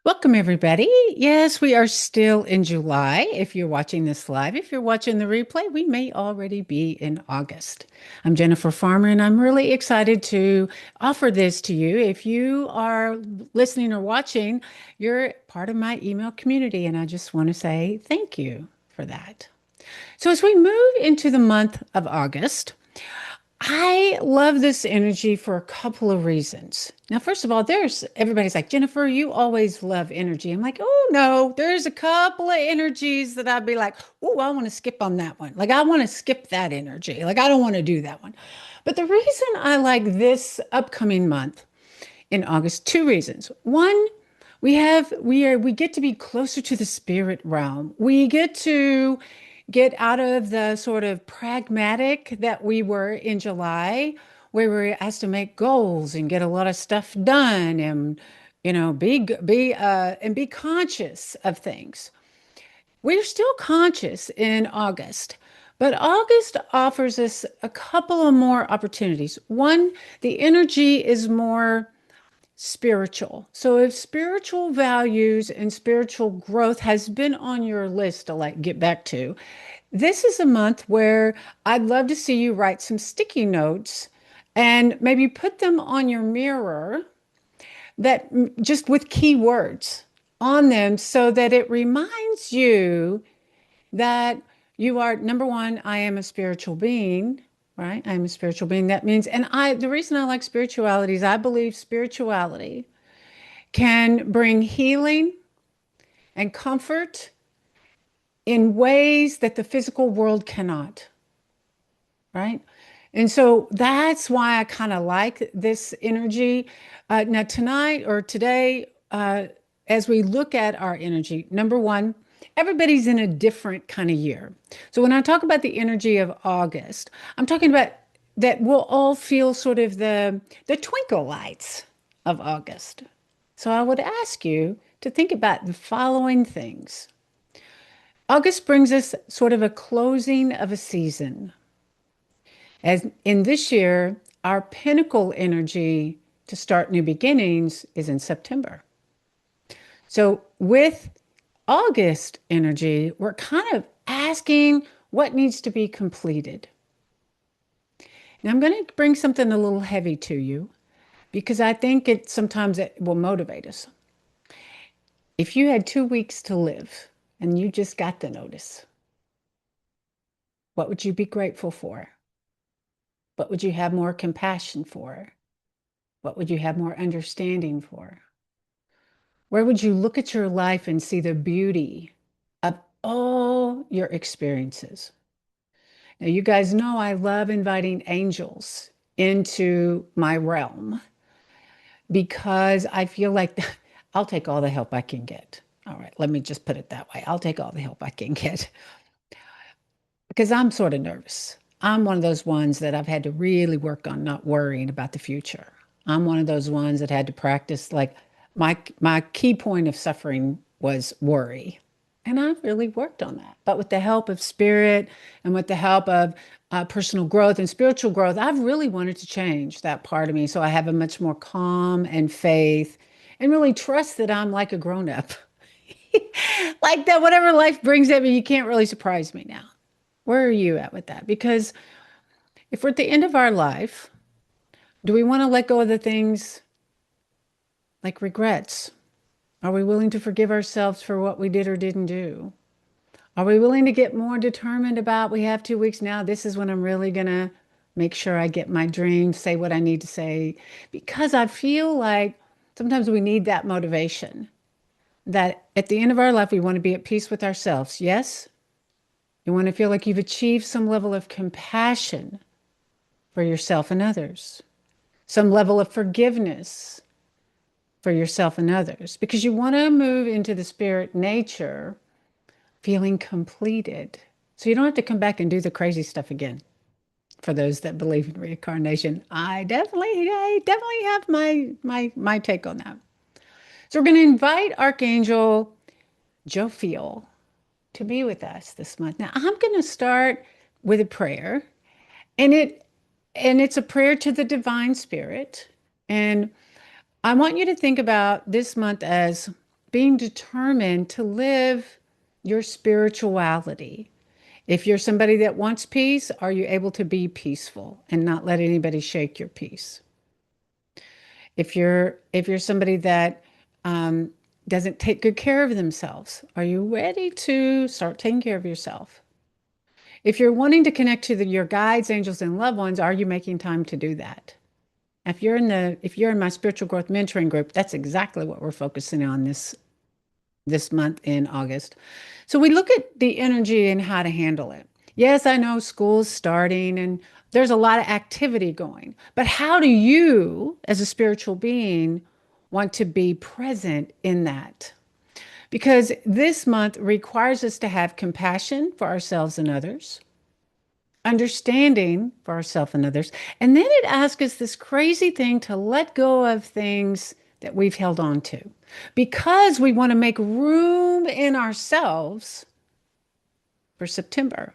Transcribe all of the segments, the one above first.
Welcome, everybody. Yes, we are still in July. If you're watching this live, if you're watching the replay, we may already be in August. I'm Jennifer Farmer, and I'm really excited to offer this to you. If you are listening or watching, you're part of my email community, and I just want to say thank you for that. So, as we move into the month of August, I love this energy for a couple of reasons. Now, first of all, there's everybody's like, Jennifer, you always love energy. I'm like, oh no, there's a couple of energies that I'd be like, oh, I want to skip on that one. Like, I want to skip that energy. Like, I don't want to do that one. But the reason I like this upcoming month in August, two reasons. One, we get to be closer to the spirit realm. We get out of the sort of pragmatic that we were in July, where we were asked to make goals and get a lot of stuff done and be conscious of things. We're still conscious in August, but August offers us a couple of more opportunities. One, the energy is more spiritual. So if spiritual values and spiritual growth has been on your list to like get back to, this is a month where I'd love to see you write some sticky notes and maybe put them on your mirror that just with keywords on them so that it reminds you that you are number one, I am a spiritual being, right? I'm a spiritual being. That means, the reason I like spirituality is I believe spirituality can bring healing and comfort in ways that the physical world cannot, right? And so that's why I kind of like this energy. Now, tonight or today, as we look at our energy, number one, everybody's in a different kind of year. So when I talk about the energy of August, I'm talking about that we'll all feel sort of the twinkle lights of August. So I would ask you to think about the following things. August brings us sort of a closing of a season. As in this year, our pinnacle energy to start new beginnings is in September. So with August energy, we're kind of asking what needs to be completed. Now I'm going to bring something a little heavy to you because I think it will motivate us. If you had 2 weeks to live and you just got the notice, what would you be grateful for? What would you have more compassion for? What would you have more understanding for? Where would you look at your life and see the beauty of all your experiences? Now, you guys know I love inviting angels into my realm because I feel like I'll take all the help I can get. All right, let me just put it that way. I'll take all the help I can get because I'm sort of nervous. I'm one of those ones that I've had to really work on not worrying about the future. I'm one of those ones that had to practice like my key point of suffering was worry. And I've really worked on that. But with the help of spirit and with the help of personal growth and spiritual growth, I've really wanted to change that part of me. So I have a much more calm and faith and really trust that I'm like a grown up. Like that, whatever life brings at me, you can't really surprise me now. Where are you at with that? Because if we're at the end of our life, do we want to let go of the things like regrets? Are we willing to forgive ourselves for what we did or didn't do? Are we willing to get more determined about we have 2 weeks now? This is when I'm really going to make sure I get my dreams, say what I need to say. Because I feel like sometimes we need that motivation that at the end of our life, we want to be at peace with ourselves. Yes? You want to feel like you've achieved some level of compassion for yourself and others, some level of forgiveness for yourself and others, because you want to move into the spirit nature feeling completed. So you don't have to come back and do the crazy stuff again. For those that believe in reincarnation, I definitely have my take on that. So we're going to invite Archangel Jophiel to be with us this month. Now I'm going to start with a prayer, and it's a prayer to the divine spirit. And I want you to think about this month as being determined to live your spirituality. If you're somebody that wants peace, are you able to be peaceful and not let anybody shake your peace? If you're somebody that um, doesn't take good care of themselves, are you ready to start taking care of yourself? If you're wanting to connect to your guides, angels, and loved ones, are you making time to do that? If you're in my spiritual growth mentoring group, that's exactly what we're focusing on this month in August. So we look at the energy and how to handle it. Yes, I know school's starting and there's a lot of activity going, but how do you, as a spiritual being, want to be present in that? Because this month requires us to have compassion for ourselves and others, understanding for ourselves and others. And then it asks us this crazy thing to let go of things that we've held on to because we want to make room in ourselves for September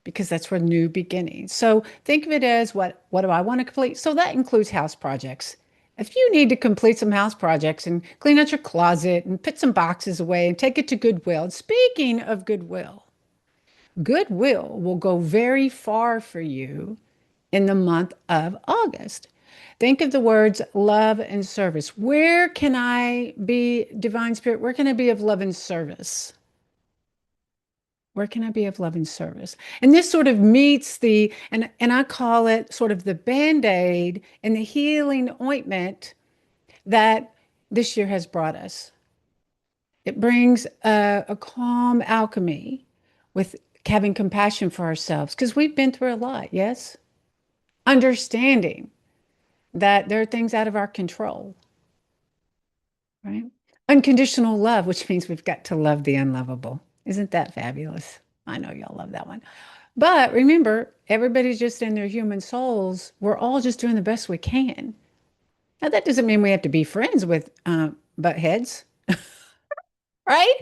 because that's where new beginnings. So think of it as what do I want to complete? So that includes house projects. If you need to complete some house projects and clean out your closet and put some boxes away and take it to Goodwill. And speaking of Goodwill, Goodwill will go very far for you in the month of August. Think of the words love and service. Where can I be, divine spirit? Where can I be of love and service? Where can I be of love and service? And this sort of meets and I call it sort of the band-aid and the healing ointment that this year has brought us. It brings a calm alchemy with having compassion for ourselves because we've been through a lot, yes? Understanding that there are things out of our control, right? Unconditional love, which means we've got to love the unlovable. Isn't that fabulous? I know y'all love that one. But remember, everybody's just in their human souls. We're all just doing the best we can. Now, that doesn't mean we have to be friends with butt heads, right?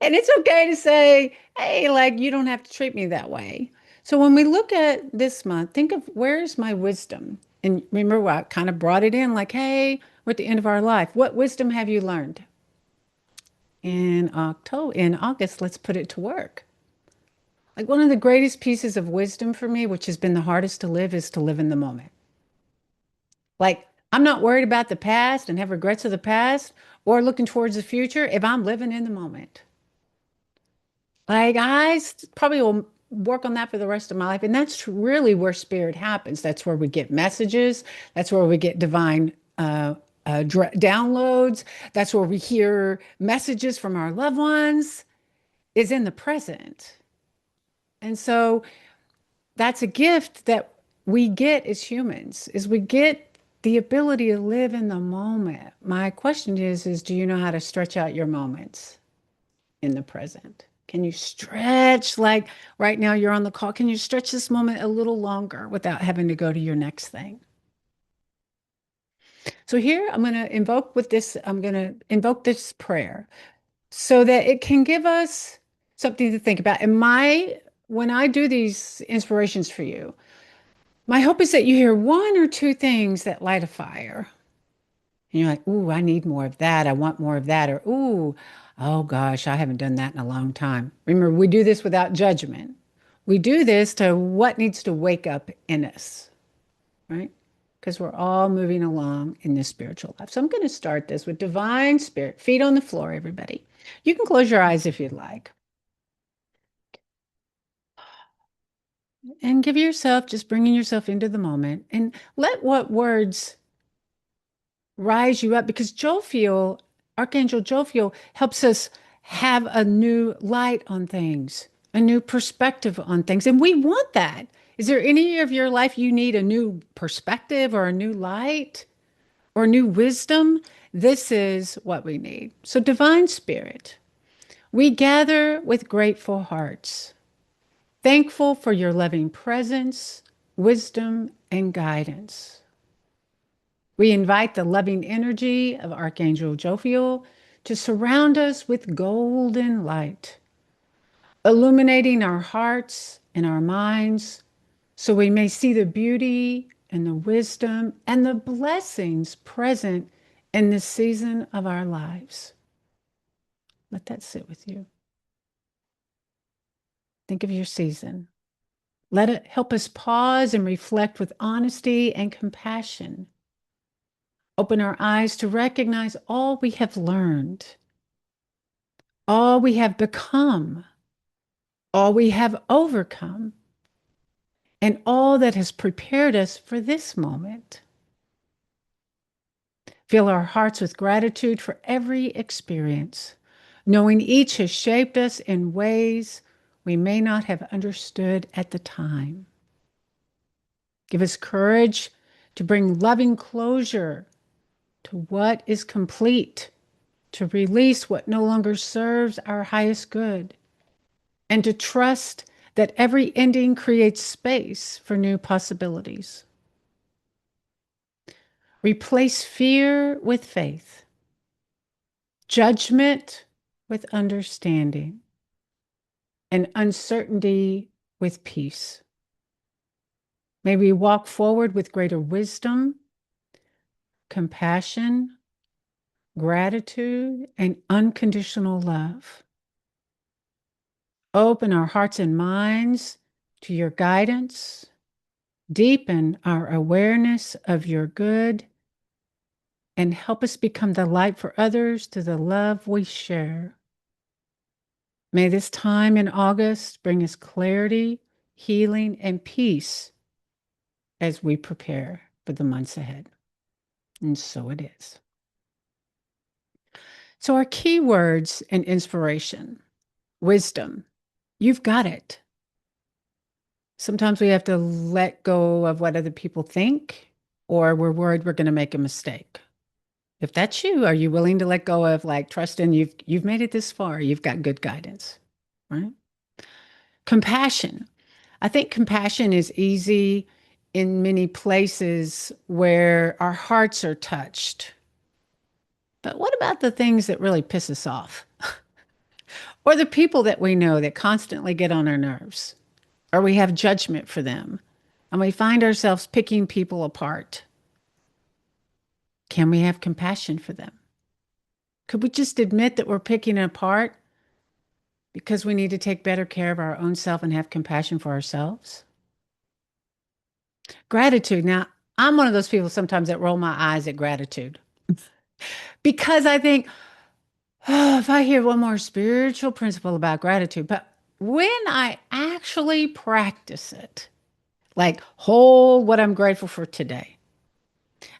And it's okay to say, hey, like, you don't have to treat me that way. So when we look at this month, think of where's my wisdom? And remember what I kind of brought it in like, hey, we're at the end of our life. What wisdom have you learned? In August, let's put it to work. Like one of the greatest pieces of wisdom for me, which has been the hardest to live, is to live in the moment. Like I'm not worried about the past and have regrets of the past or looking towards the future if I'm living in the moment. Like probably will work on that for the rest of my life. And that's really where spirit happens. That's where we get messages. That's where we get divine downloads. That's where we hear messages from our loved ones is in the present. And so that's a gift that we get as humans is we get the ability to live in the moment. My question is do you know how to stretch out your moments in the present? Can you stretch like right now you're on the call? Can you stretch this moment a little longer without having to go to your next thing? So here I'm going to invoke this prayer so that it can give us something to think about. When I do these inspirations for you, my hope is that you hear one or two things that light a fire. And you're like, ooh, I need more of that. I want more of that. Or, ooh, oh gosh, I haven't done that in a long time. Remember, we do this without judgment. We do this to what needs to wake up in us, right? Because we're all moving along in this spiritual life. So I'm going to start this with divine spirit. Feet on the floor, everybody. You can close your eyes if you'd like. And give yourself, just bringing yourself into the moment and let what words rise you up because Jophiel, Archangel Jophiel, helps us have a new light on things, a new perspective on things. And we want that. Is there any of your life you need a new perspective or a new light or new wisdom? This is what we need. So, divine spirit, we gather with grateful hearts, thankful for your loving presence, wisdom, and guidance. We invite the loving energy of Archangel Jophiel to surround us with golden light, illuminating our hearts and our minds so we may see the beauty and the wisdom and the blessings present in this season of our lives. Let that sit with you. Think of your season. Let it help us pause and reflect with honesty and compassion. Open our eyes to recognize all we have learned, all we have become, all we have overcome, and all that has prepared us for this moment. Fill our hearts with gratitude for every experience, knowing each has shaped us in ways we may not have understood at the time. Give us courage to bring loving closure to what is complete, to release what no longer serves our highest good, and to trust that every ending creates space for new possibilities. Replace fear with faith, judgment with understanding, and uncertainty with peace. May we walk forward with greater wisdom, compassion, gratitude, and unconditional love. Open our hearts and minds to your guidance. Deepen our awareness of your good and help us become the light for others through the love we share. May this time in August bring us clarity, healing, and peace as we prepare for the months ahead. And so it is. So, our key words and inspiration: wisdom. You've got it. Sometimes we have to let go of what other people think, or we're worried we're going to make a mistake. If that's you, are you willing to let go of like trust in you've made it this far, you've got good guidance, right? Compassion. I think compassion is easy in many places where our hearts are touched. But what about the things that really piss us off? Or the people that we know that constantly get on our nerves? Or we have judgment for them and we find ourselves picking people apart. Can we have compassion for them? Could we just admit that we're picking it apart because we need to take better care of our own self and have compassion for ourselves? Gratitude. Now, I'm one of those people sometimes that roll my eyes at gratitude because I think, oh, if I hear one more spiritual principle about gratitude, but when I actually practice it, like hold what I'm grateful for today.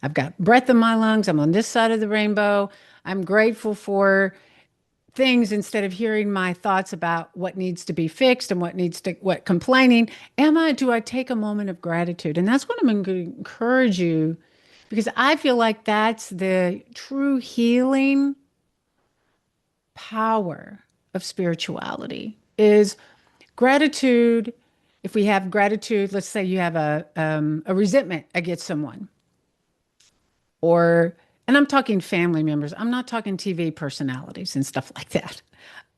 I've got breath in my lungs. I'm on this side of the rainbow. I'm grateful for things instead of hearing my thoughts about what needs to be fixed and what complaining. Do I take a moment of gratitude? And that's what I'm going to encourage you because I feel like that's the true healing power of spirituality is gratitude. If we have gratitude, let's say you have a resentment against someone or and I'm talking family members. I'm not talking TV personalities and stuff like that.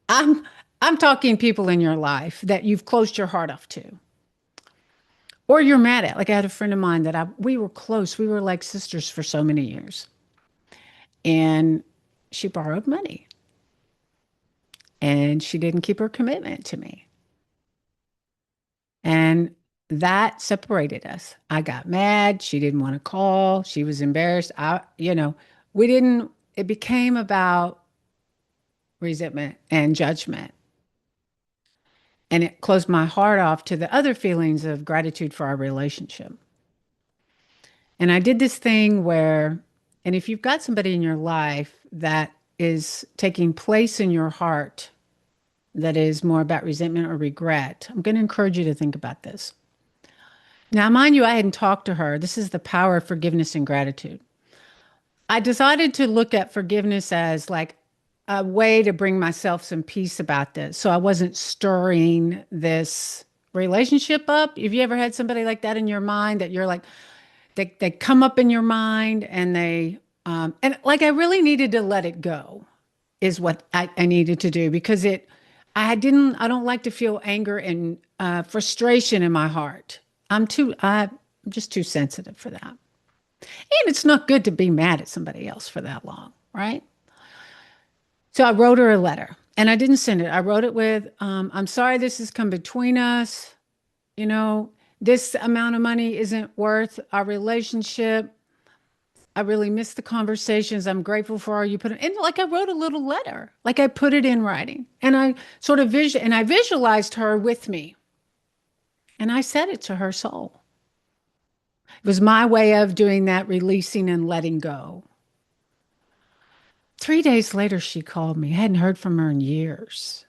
I'm I'm talking people in your life that you've closed your heart off to. Or you're mad at. Like I had a friend of mine that we were close. We were like sisters for so many years. And she borrowed money and she didn't keep her commitment to me. And that separated us. I got mad. She didn't want to call. She was embarrassed. We didn't, it became about resentment and judgment. And it closed my heart off to the other feelings of gratitude for our relationship. And I did this thing where, and if you've got somebody in your life that is taking place in your heart that is more about resentment or regret, I'm going to encourage you to think about this. Now, mind you, I hadn't talked to her. This is the power of forgiveness and gratitude. I decided to look at forgiveness as like a way to bring myself some peace about this. So I wasn't stirring this relationship up. Have you ever had somebody like that in your mind that you're like, they come up in your mind and and like I really needed to let it go is what I needed to do because I don't like to feel anger and frustration in my heart. I'm just too sensitive for that. And it's not good to be mad at somebody else for that long, right? So I wrote her a letter and I didn't send it. I wrote it with, I'm sorry this has come between us. You know, this amount of money isn't worth our relationship. I really miss the conversations. I'm grateful for all you put in. And like I wrote a little letter, like I put it in writing. And I sort of and I visualized her with me. And I said it to her soul. It was my way of doing that, releasing and letting go. 3 days later, she called me. I hadn't heard from her in years.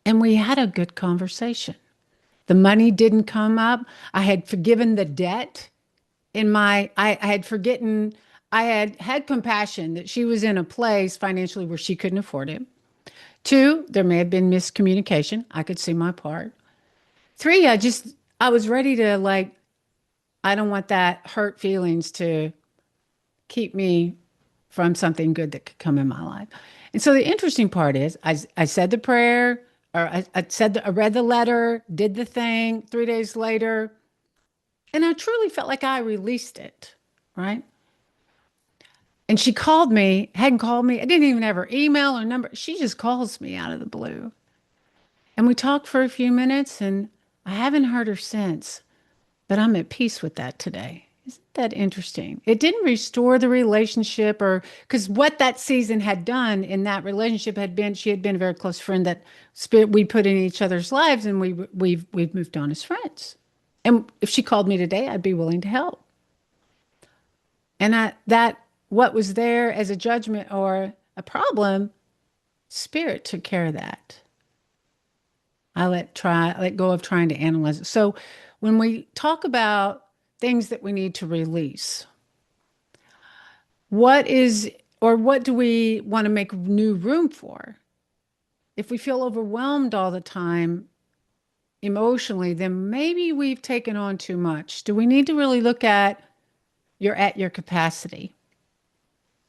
And we had a good conversation. The money didn't come up. I had forgiven the debt I had forgotten, I had had compassion that she was in a place financially where she couldn't afford it. Two, there may have been miscommunication. I could see my part. Three, I was ready to like, I don't want that hurt feelings to keep me from something good that could come in my life. And so the interesting part is I said the prayer, or I read the letter, did the thing. 3 days later, and I truly felt like I released it, right? And she called me, hadn't called me. I didn't even have her email or number. She just calls me out of the blue. And we talked for a few minutes, and I haven't heard her since, but I'm at peace with that today. Isn't that interesting? It didn't restore the relationship, or because what that season had done in that relationship had been, she had been a very close friend that spirit we put in each other's lives, and we've moved on as friends. And if she called me today, I'd be willing to help. And that what was there as a judgment or a problem, spirit took care of that. I let go of trying to analyze it. So when we talk about things that we need to release, what is or what do we want to make new room for? If we feel overwhelmed all the time emotionally, then maybe we've taken on too much. Do we need to really look at you're at your capacity?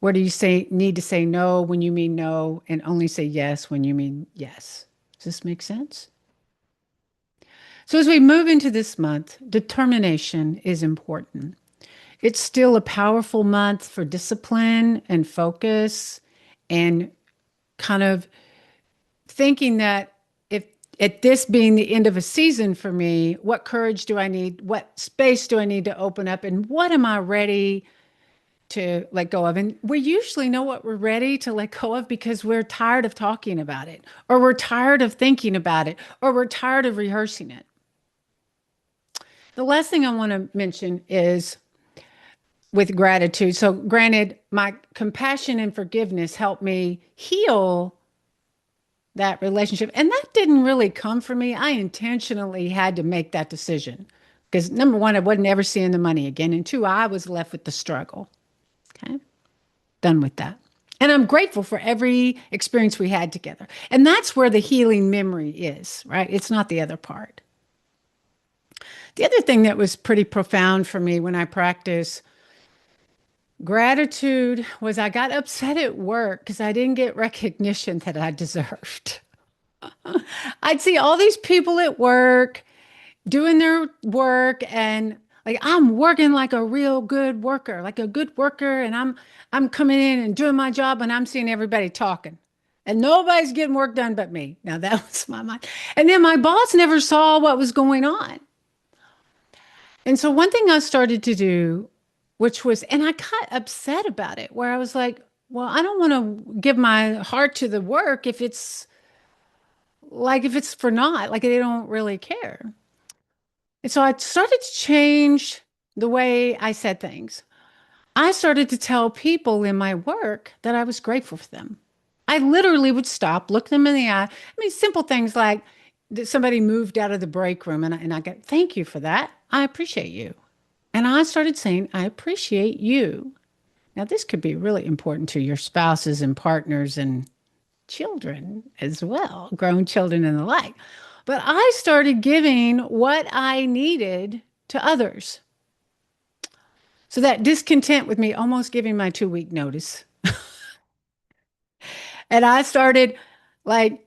Where do you say need to say no when you mean no and only say yes when you mean yes? Does this make sense? So as we move into this month, determination is important. It's still a powerful month for discipline and focus and kind of thinking that if at this being the end of a season for me, what courage do I need? What space do I need to open up? And what am I ready to let go of? And we usually know what we're ready to let go of because we're tired of talking about it, or we're tired of thinking about it, or we're tired of rehearsing it. The last thing I want to mention is with gratitude. So, granted, my compassion and forgiveness helped me heal that relationship. And that didn't really come from me. I intentionally had to make that decision because number one, I wasn't ever seeing the money again. And two, I was left with the struggle. Okay. Done with that. And I'm grateful for every experience we had together. And that's where the healing memory is, right? It's not the other part. The other thing that was pretty profound for me when I practice gratitude was I got upset at work because I didn't get recognition that I deserved. I'd see all these people at work doing their work and like I'm working like a real good worker, like a good worker, and I'm coming in and doing my job and I'm seeing everybody talking. And nobody's getting work done but me. Now that was my mind. And then my boss never saw what was going on. And so one thing I started to do, which was, and I got upset about it, where I was like, well, I don't want to give my heart to the work if it's for naught, like they don't really care. And so I started to change the way I said things. I started to tell people in my work that I was grateful for them. I literally would stop, look them in the eye. I mean, simple things like that somebody moved out of the break room and I get, thank you for that. I appreciate you. And I started saying, I appreciate you. Now, this could be really important to your spouses and partners and children as well, grown children and the like. But I started giving what I needed to others. So that discontent with me almost giving my 2 week notice. And I started like,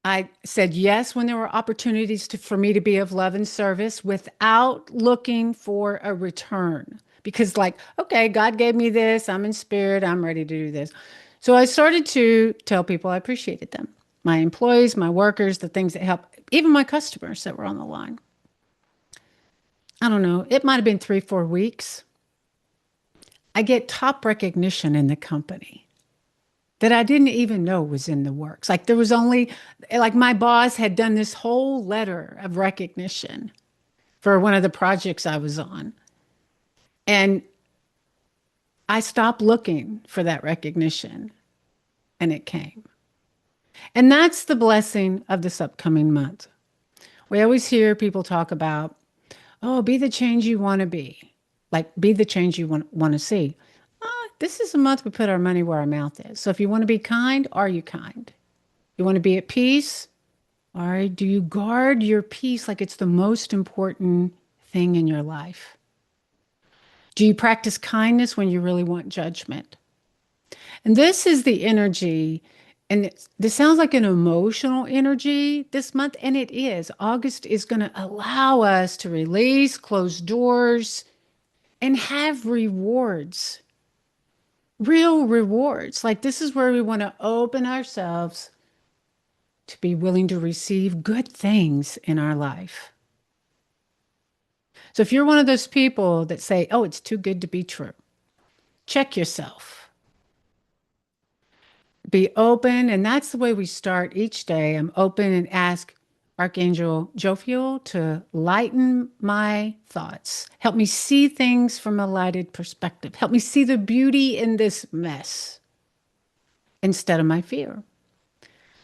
I said yes when there were opportunities for me to be of love and service without looking for a return. because, like, okay, God gave me this. I'm in spirit. I'm ready to do this. So I started to tell people I appreciated them, my employees, my workers, the things that help, even my customers that were on the line. I don't know. It might have been 3, 4 weeks. I get top recognition in the company that I didn't even know was in the works. Like there was only, like my boss had done this whole letter of recognition for one of the projects I was on. And I stopped looking for that recognition and it came. And that's the blessing of this upcoming month. We always hear people talk about, oh, be the change you want to be. Like be the change you want to see. This is a month we put our money where our mouth is. So if you want to be kind, are you kind? You want to be at peace? All right. Do you guard your peace like it's the most important thing in your life? Do you practice kindness when you really want judgment? And this is the energy. And this sounds like an emotional energy this month, and it is. August is going to allow us to release, close doors, and have rewards, real rewards. Like this is where we want to open ourselves to be willing to receive good things in our life. So if you're one of those people that say, oh, it's too good to be true, check yourself. Be open. And that's the way we start each day. I'm open and ask Archangel Jophiel to lighten my thoughts. Help me see things from a lighted perspective. Help me see the beauty in this mess instead of my fear.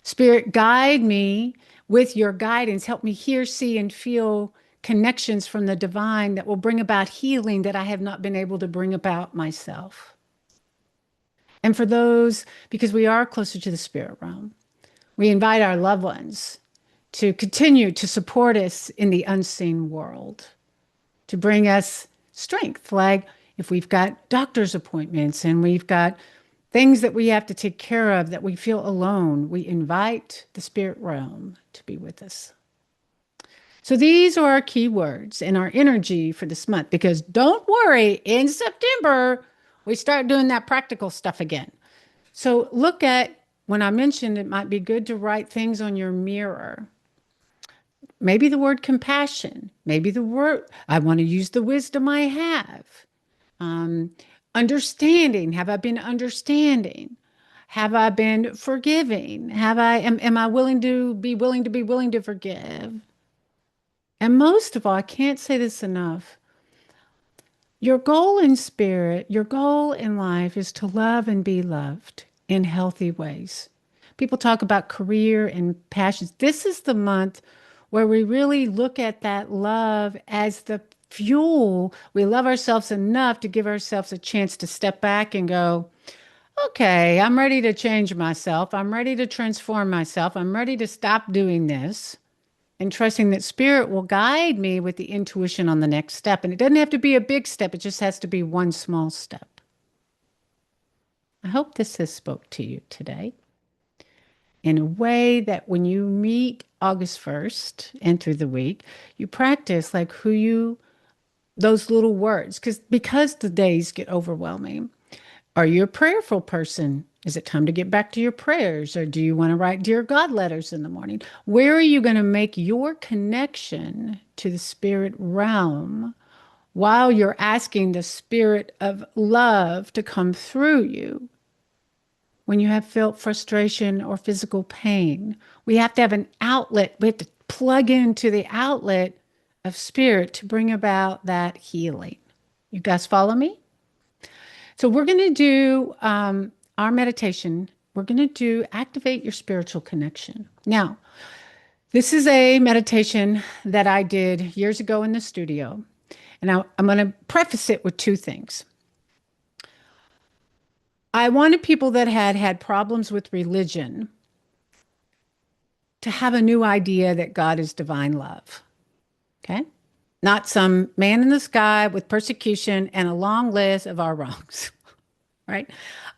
Spirit, guide me with your guidance. Help me hear, see, and feel connections from the divine that will bring about healing that I have not been able to bring about myself. And for those, because we are closer to the spirit realm, we invite our loved ones to continue to support us in the unseen world, to bring us strength. Like if we've got doctor's appointments and we've got things that we have to take care of that we feel alone, we invite the spirit realm to be with us. So these are our key words and our energy for this month, because don't worry, in September, we start doing that practical stuff again. So look at, when I mentioned it might be good to write things on your mirror. Maybe the word compassion, maybe the word, I want to use the wisdom I have. Um, Understanding, have I been understanding? Have I been forgiving? Am I willing to be willing to forgive? And most of all, I can't say this enough. Your goal in spirit, your goal in life is to love and be loved in healthy ways. People talk about career and passions. This is the month where we really look at that love as the fuel. We love ourselves enough to give ourselves a chance to step back and go, okay, I'm ready to change myself. I'm ready to transform myself. I'm ready to stop doing this, and trusting that spirit will guide me with the intuition on the next step. And it doesn't have to be a big step. It just has to be one small step. I hope this has spoke to you today in a way that when you meet August 1st and through the week, you practice like those little words, because the days get overwhelming. Are you a prayerful person? Is it time to get back to your prayers? Or do you want to write Dear God letters in the morning? Where are you going to make your connection to the spirit realm while you're asking the spirit of love to come through you? When you have felt frustration or physical pain, we have to have an outlet. We have to plug into the outlet of spirit to bring about that healing. You guys follow me? So we're going to do our meditation. We're going to do activate your spiritual connection. Now, this is a meditation that I did years ago in the studio. And I'm going to preface it with two things. I wanted people that had had problems with religion to have a new idea that God is divine love. Okay? Not some man in the sky with persecution and a long list of our wrongs. Right?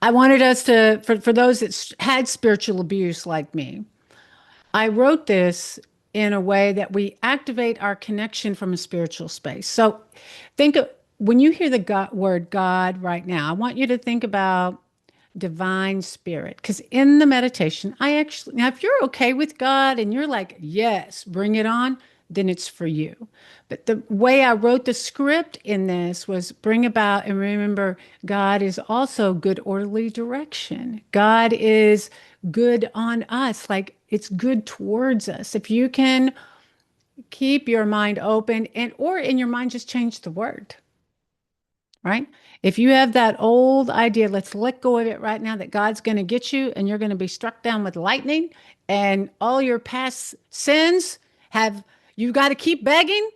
I wanted us to, for those that had spiritual abuse like me, I wrote this in a way that we activate our connection from a spiritual space. So think of, when you hear the word God right now, I want you to think about divine spirit. Because in the meditation, I actually, now if you're okay with God and you're like, yes, bring it on, then it's for you. But the way I wrote the script in this was bring about, and remember, God is also good, orderly direction. God is good on us, like it's good towards us. If you can keep your mind open and, or in your mind, just change the word, right? If you have that old idea, let's let go of it right now that God's going to get you and you're going to be struck down with lightning and all your past sins have, you got to keep begging.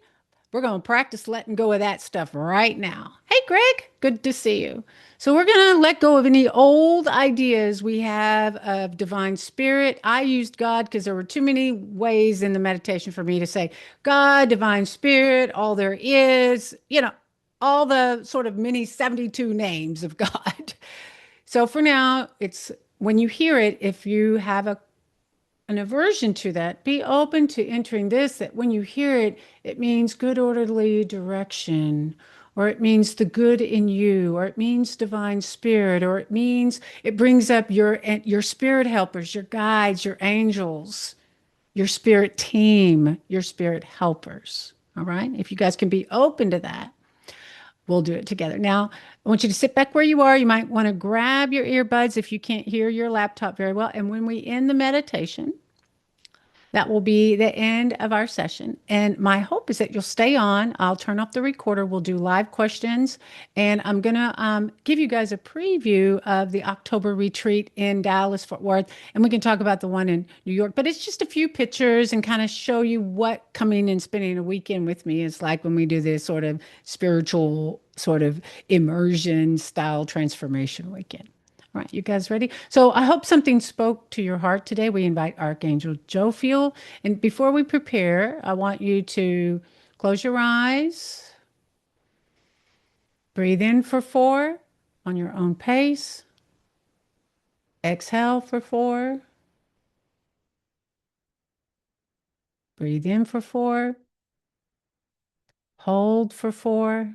We're going to practice letting go of that stuff right now. Hey, Greg, good to see you. So, we're going to let go of any old ideas we have of divine spirit. I used God because there were too many ways in the meditation for me to say God, divine spirit, all there is, all the sort of many 72 names of God. So, for now, it's when you hear it, if you have an aversion to that, be open to entering this, that when you hear it, it means good orderly direction, or it means the good in you, or it means divine spirit, or it means it brings up your spirit helpers, your guides, your angels, your spirit team, your spirit helpers. All right. If you guys can be open to that, we'll do it together. Now, I want you to sit back where you are. You might want to grab your earbuds if you can't hear your laptop very well. And when we end the meditation, that will be the end of our session. And my hope is that you'll stay on. I'll turn off the recorder. We'll do live questions. And I'm going to give you guys a preview of the October retreat in Dallas, Fort Worth. And we can talk about the one in New York. But it's just a few pictures and kind of show you what coming and spending a weekend with me is like when we do this sort of spiritual, sort of immersion style transformation weekend. All right, you guys ready? So I hope something spoke to your heart today. We invite Archangel Jophiel. And before we prepare, I want you to close your eyes, breathe in for 4 on your own pace, exhale for 4, breathe in for 4, hold for 4,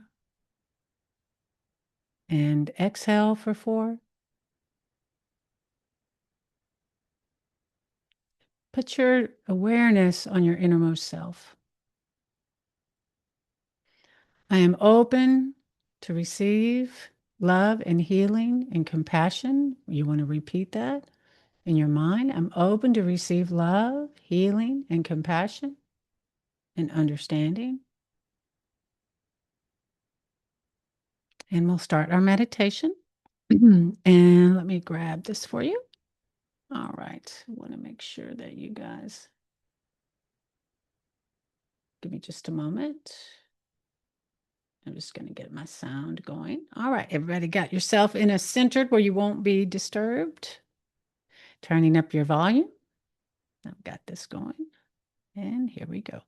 and exhale for 4. Put your awareness on your innermost self. I am open to receive love and healing and compassion. You want to repeat that in your mind. I'm open to receive love, healing, and compassion and understanding. And we'll start our meditation. And let me grab this for you. All right. I want to make sure that you guys give me just a moment. I'm just going to get my sound going. All right. Everybody got yourself in a centered where you won't be disturbed. Turning up your volume. I've got this going. And here we go.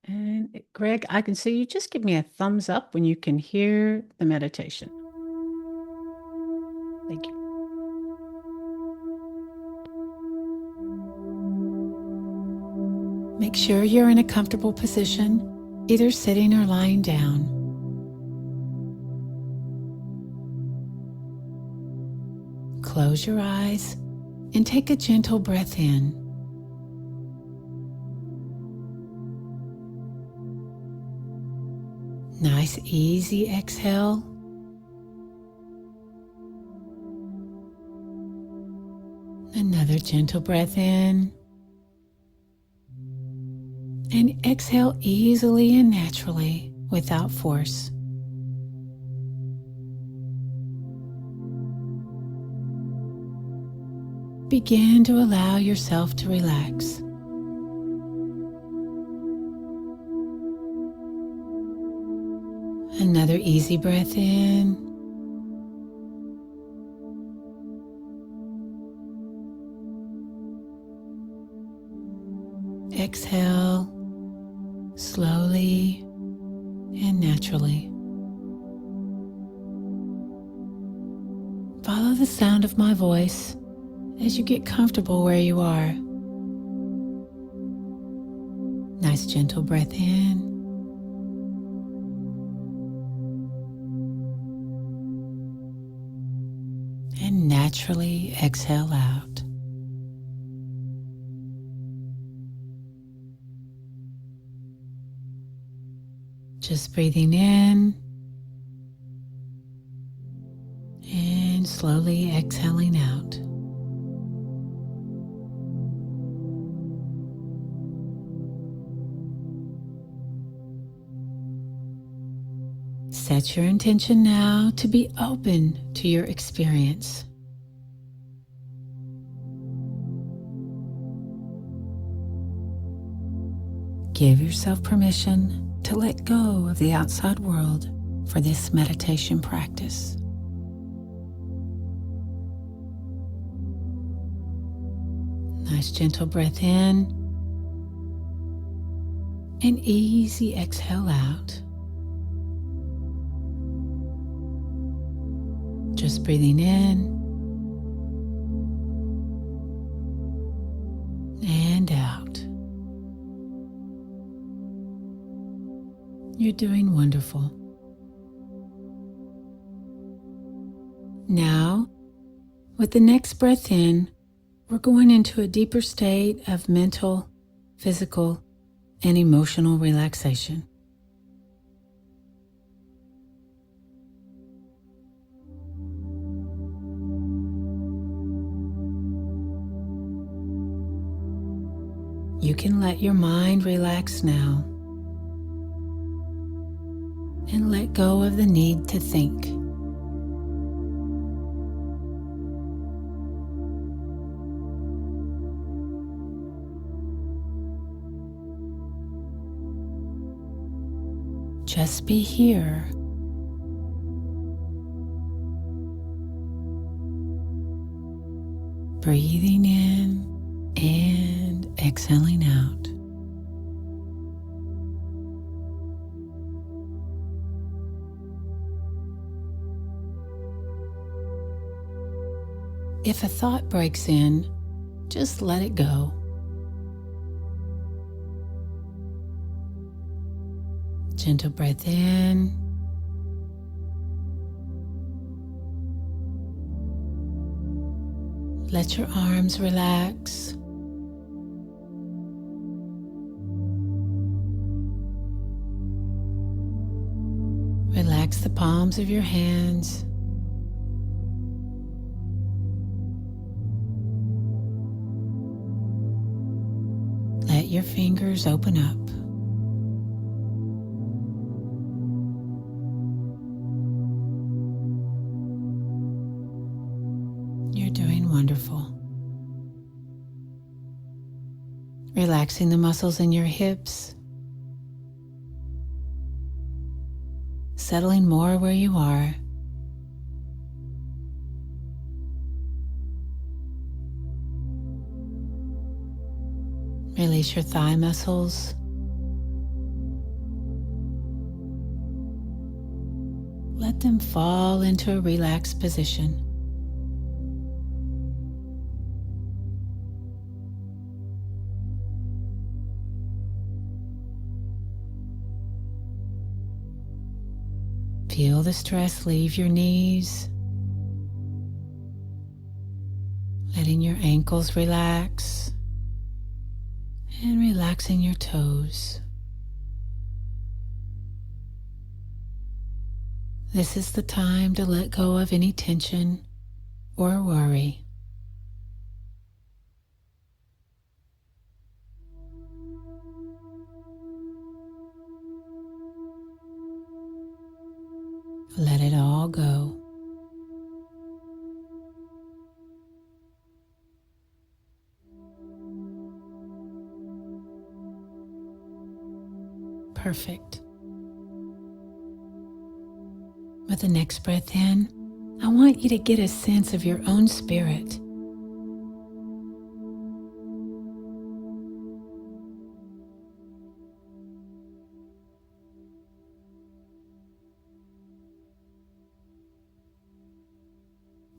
And Greg, I can see you. Just give me a thumbs up when you can hear the meditation. Thank you. Make sure you're in a comfortable position, either sitting or lying down. Close your eyes and take a gentle breath in. Nice, easy exhale. Another gentle breath in. And exhale easily and naturally without force. Begin to allow yourself to relax. Another easy breath in. Exhale slowly and naturally. Follow the sound of my voice as you get comfortable where you are. Nice gentle breath in. and naturally exhale out. Just breathing in and slowly exhaling out. Set your intention now to be open to your experience. Give yourself permission to let go of the outside world for this meditation practice. Nice gentle breath in and easy exhale out. Just breathing in and out. You're doing wonderful. Now, with the next breath in, we're going into a deeper state of mental, physical, and emotional relaxation. You can let your mind relax now and let go of the need to think. Just be here. Breathing in and exhaling out. If a thought breaks in, just let it go. Gentle breath in. Let your arms relax. Relax the palms of your hands. Let your fingers open up. You're doing wonderful. Relaxing the muscles in your hips. Settling more where you are. Release your thigh muscles. Let them fall into a relaxed position. Feel the stress leave your knees, letting your ankles relax and relaxing your toes. This is the time to let go of any tension or worry. Let it all go. Perfect. With the next breath in, I want you to get a sense of your own spirit.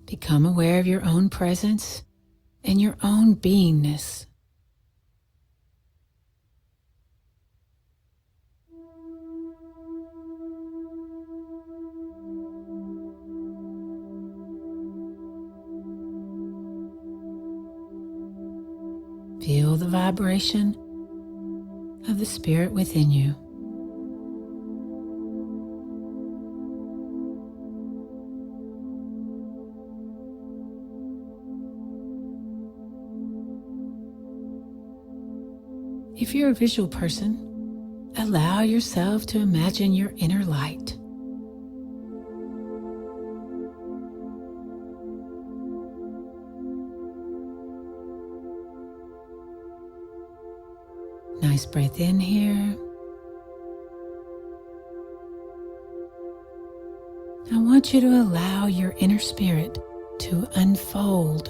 Become aware of your own presence and your own beingness. Feel the vibration of the spirit within you. If you're a visual person, allow yourself to imagine your inner light. Nice breath in here. I want you to allow your inner spirit to unfold.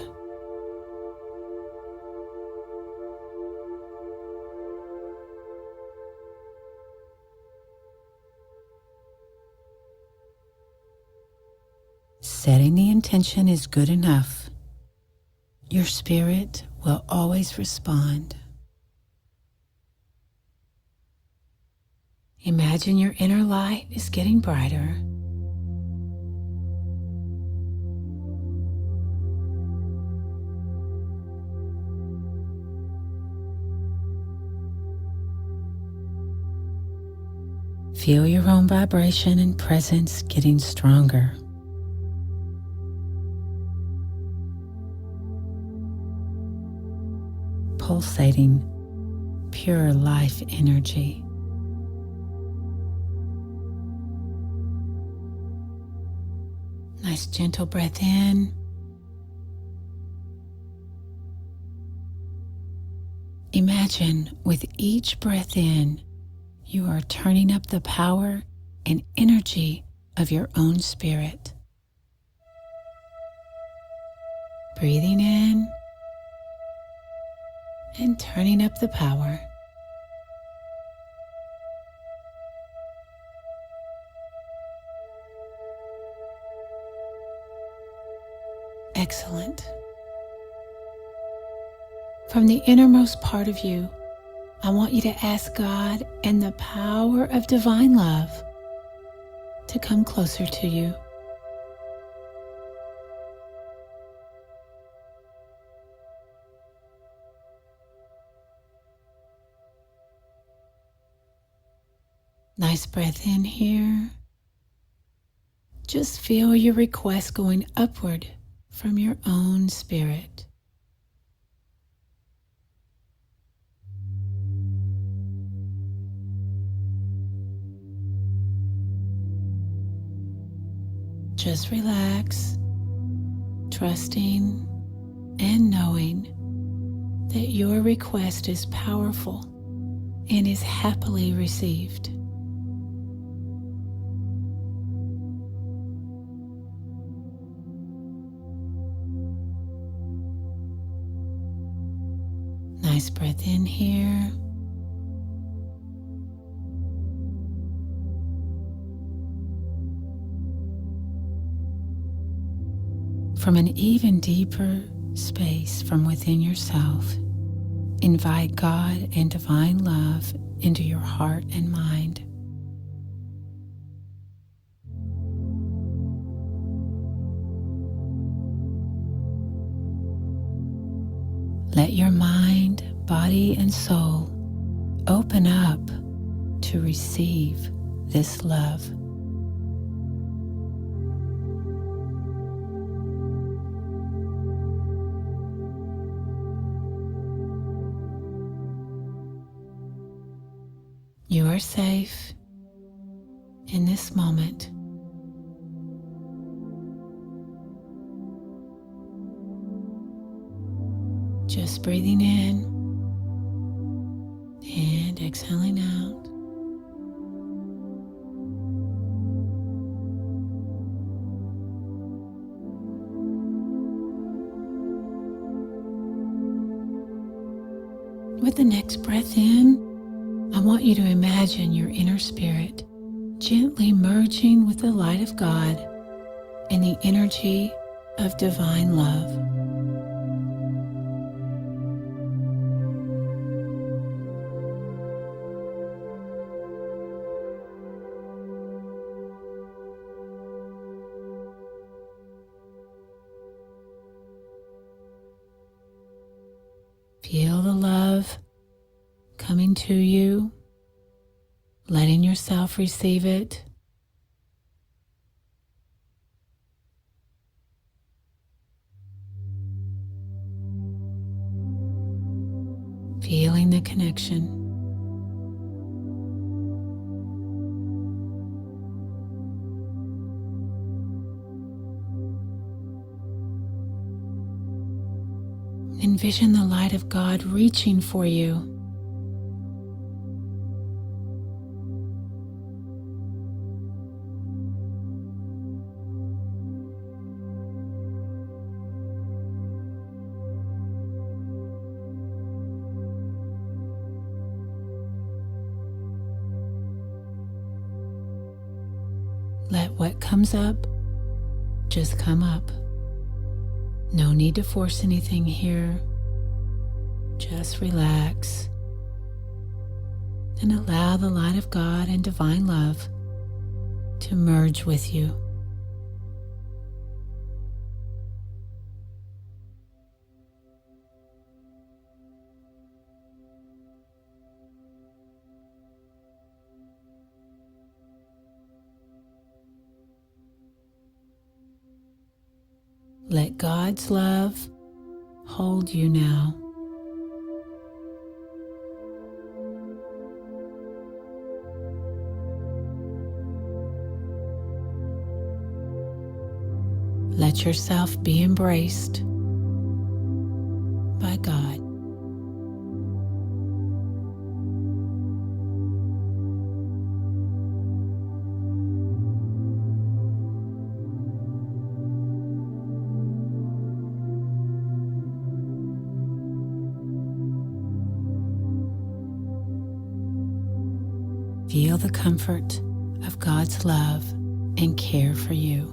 Setting the intention is good enough. Your spirit will always respond. Imagine your inner light is getting brighter. Feel your own vibration and presence getting stronger. Pulsating pure life energy. Nice gentle breath in. Imagine with each breath in, you are turning up the power and energy of your own spirit. Breathing in and turning up the power. Excellent. From the innermost part of you, I want you to ask God and the power of divine love to come closer to you. Nice breath in here. Just feel your request going upward from your own spirit. Just relax, trusting and knowing that your request is powerful and is happily received. Nice breath in here. From an even deeper space from within yourself, invite God and divine love into your heart and mind. Let your mind, body, and soul open up to receive this love. You are safe in this moment. Just breathing in and exhaling out. With the next breath in, I want you to imagine your inner spirit gently merging with the light of God and the energy of divine love. Feel the love coming to you, letting yourself receive it. Feeling the connection. Envision the light of God reaching for you. Let what comes up just come up. No need to force anything here. Just relax and allow the light of God and divine love to merge with you. Let God's love hold you now. Let yourself be embraced by God. Feel the comfort of God's love and care for you.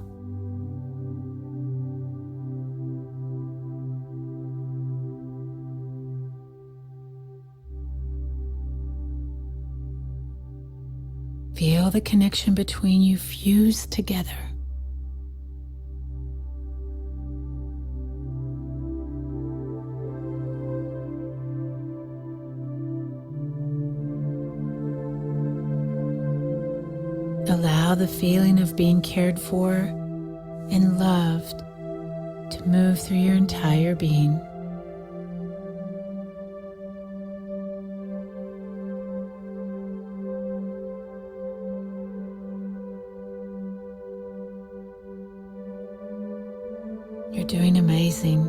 Feel the connection between you fuse together. Allow the feeling of being cared for and loved to move through your entire being. You're doing amazing.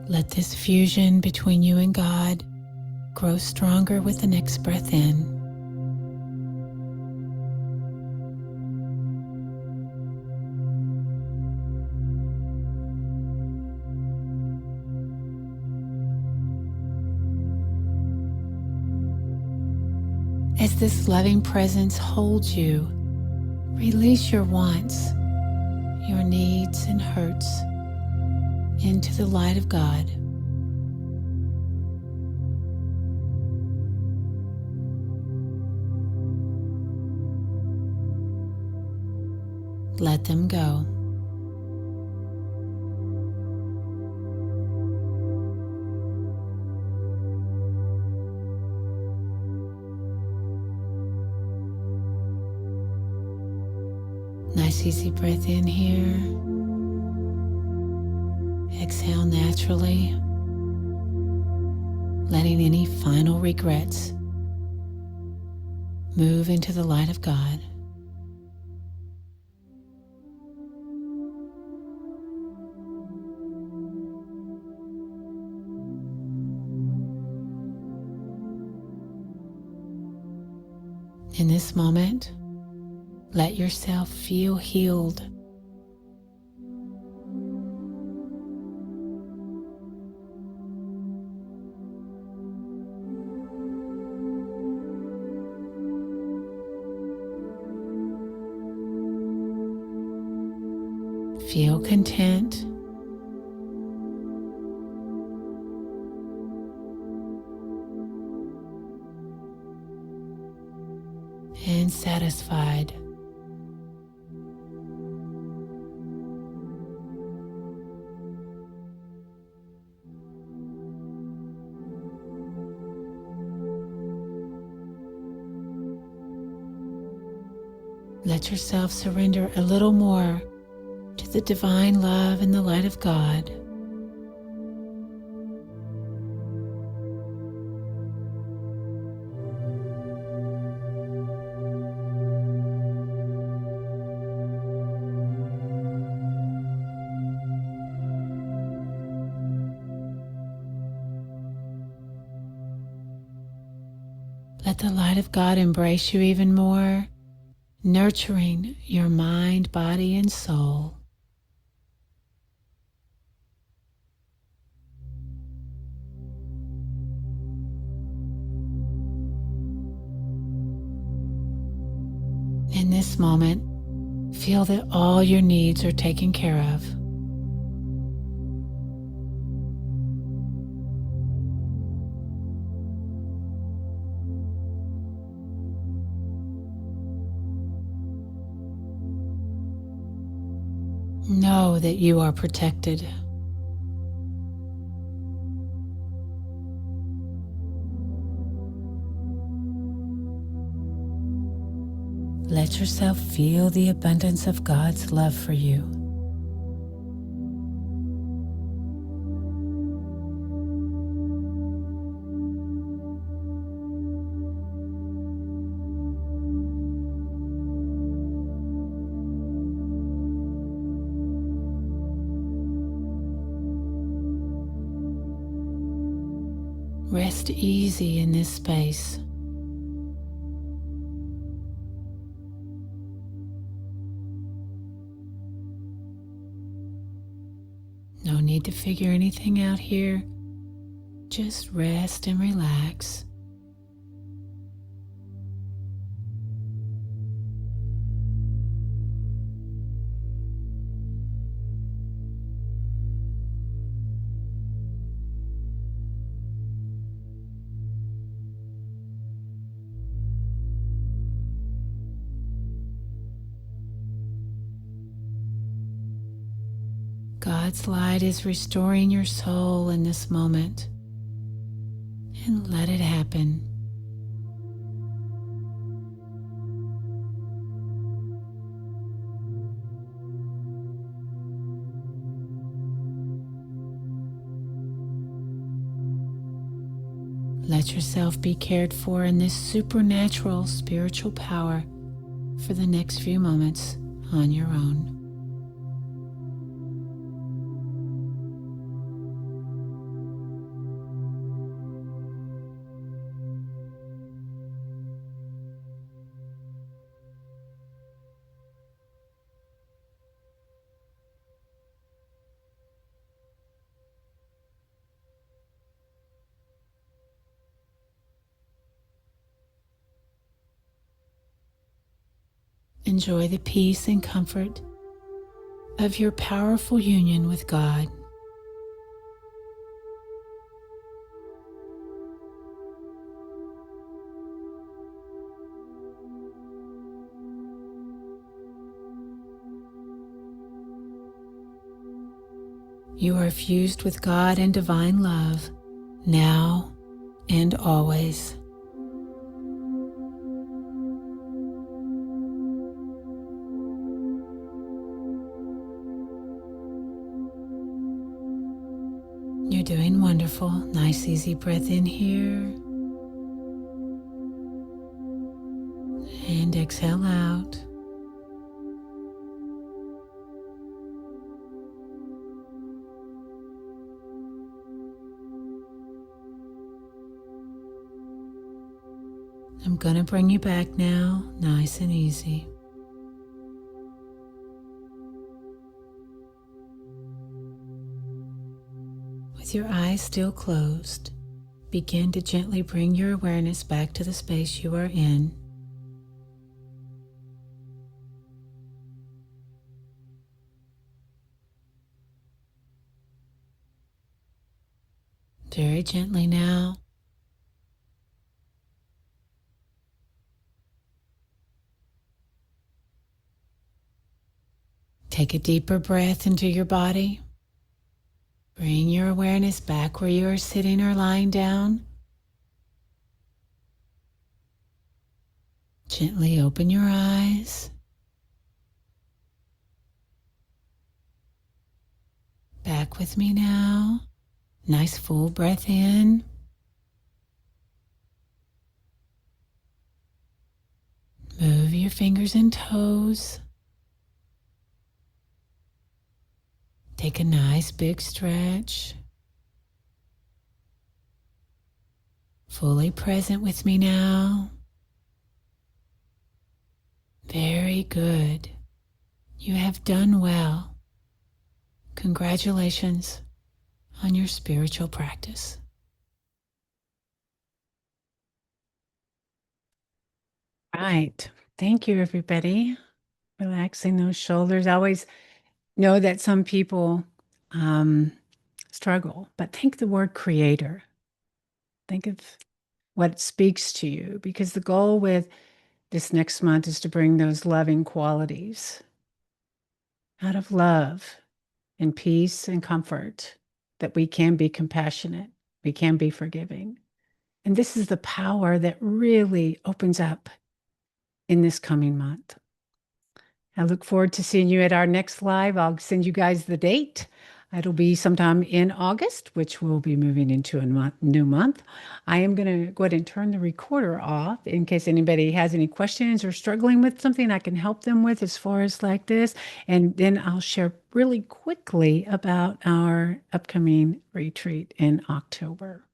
Let this fusion between you and God grow stronger with the next breath in. As this loving presence holds you, release your wants, your needs and hurts into the light of God. Let them go. Nice easy breath in here. Exhale naturally, letting any final regrets move into the light of God. In this moment, let yourself feel healed. Feel content. And satisfied. Let yourself surrender a little more to the divine love and the light of God. Let the light of God embrace you even more, nurturing your mind, body, and soul. In this moment, feel that all your needs are taken care of. Know that you are protected. Let yourself feel the abundance of God's love for you. Rest easy in this space. No need to figure anything out here. Just rest and relax. God's light is restoring your soul in this moment, and let it happen. Let yourself be cared for in this supernatural spiritual power for the next few moments on your own. Enjoy the peace and comfort of your powerful union with God. You are fused with God and divine love, now and always. You're doing wonderful. Nice, easy breath in here. And exhale out. I'm going to bring you back now, nice and easy. With your eyes still closed, begin to gently bring your awareness back to the space you are in. Very gently now. Take a deeper breath into your body. Bring your awareness back where you are sitting or lying down. Gently open your eyes with me now. Nice full breath in. Move your fingers and toes. Take a nice big stretch. Fully present with me now. Very good. You have done well. Congratulations on your spiritual practice. Right. Thank you, everybody. Relaxing those shoulders. I always know that some people um, struggle, but think the word creator. Think of what speaks to you, because the goal with this next month is to bring those loving qualities out of love and peace and comfort, that we can be compassionate, we can be forgiving. And this is the power that really opens up in this coming month. I look forward to seeing you at our next live. I'll send you guys the date. It'll be sometime in August, which we'll be moving into a new month. I am going to go ahead and turn the recorder off in case anybody has any questions or struggling with something I can help them with as far as like this. And then I'll share really quickly about our upcoming retreat in October.